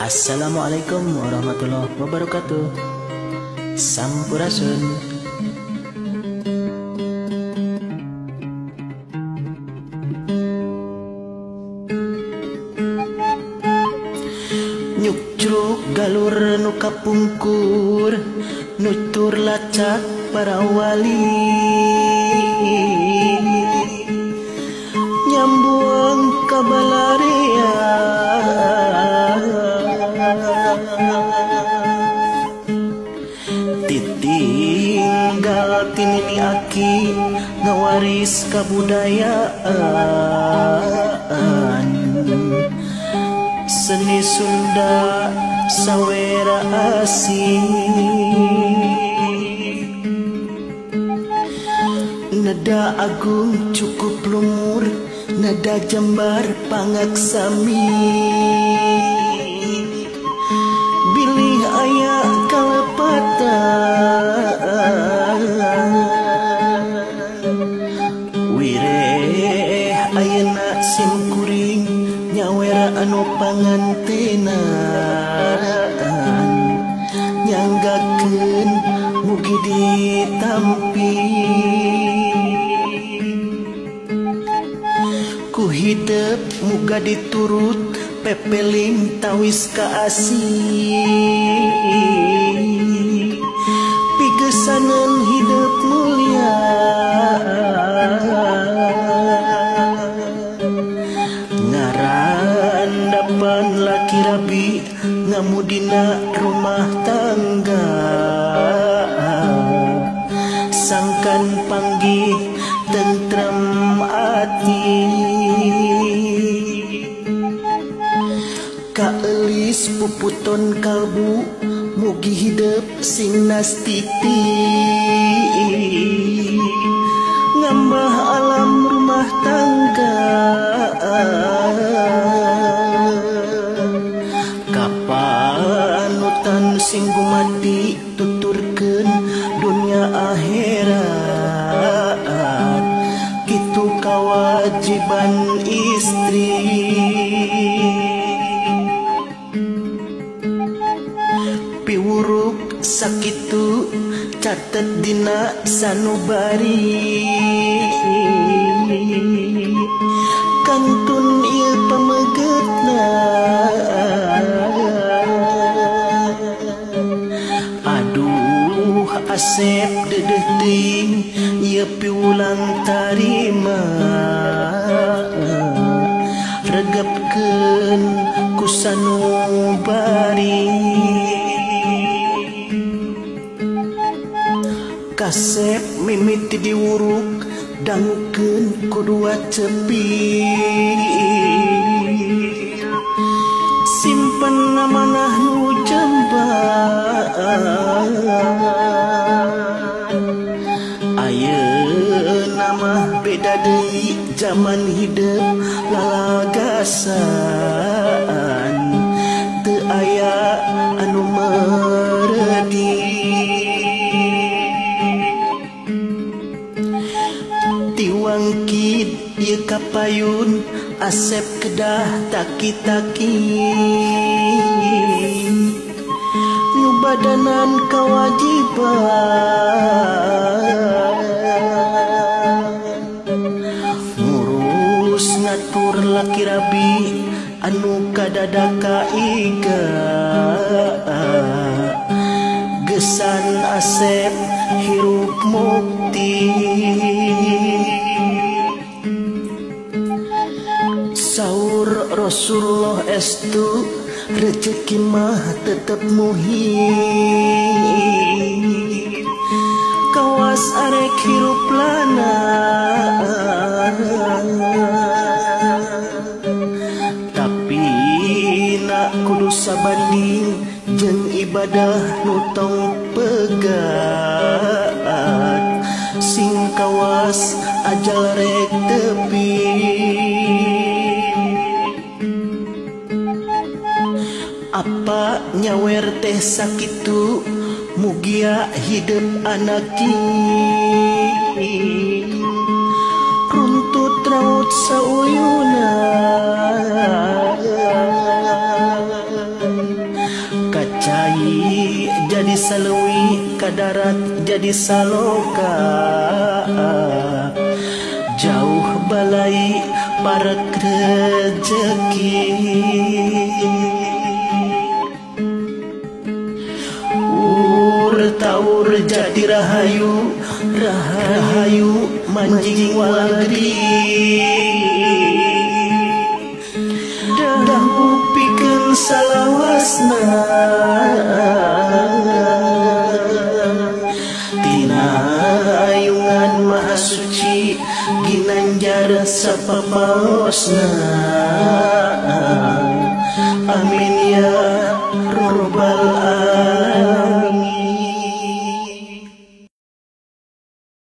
Assalamualaikum warahmatullahi wabarakatuh. Sampurasun. Nyukcruk galur nu kapungkur, nutur lacak para wali, nyambung kabalarea, titinggal tinini aki ngawaris kabudayaan, seni Sunda sawera asih, nada agung cukup lumur, nada Jambar pangaksami, bilih aya kalepatan, wireh ayeuna sim kuring nyawera anu pangantenan, nyanggakeun mugi ditampi, ku hidup muga diturut pepeling tawis kaasih, pigesanan hidup mulia, ngarandapan laki rabi ngamudina rumah tangga, sangkan panggih tentrem ati, kaelis puputon kalbu mugi hidup sing nastiti, ngambah alam rumah tangga, kapanutan sing gumati tuturkeun dunia akhirat, kitu kawajiban istri, piwuruk sakitu catet dina sanubari, kantun ieu pamegetna, aduh Asep dedeh teuing ieu piulang tarima, regepkeun ku sanubari, Kasep mimiti diwuruk dangkeun ku dua cepi, simpen amanah nu jamban, ayeuna mah beda deui zaman hidup lalagasan, teu aya anu meuredi, tiwangkid ieu kapayun Asep kedah taki-taki, nyubadanan kawajiban, ngurus ngatur laki rabi anu kadadaka iga, gesan Asep hirup mukti, saur Rasulullah estu rezeki mah tetep muhim, kawas arek hirup lana, tapi nak kudu sabanding jeung ibadah nu tong pegat, sing kawas ajal rek tepi, apa nyawer teh sakitu mugia hidup anaki, runtut raut sauyuna, jadi salewi, ka darat jadi saloka. Jauh balai para rezeki, taur jati rahayu, rahayu manjing walagri. Dahu pikeun salawasna, tina ayungan maha suci ginanjar sapapaosna. Amin ya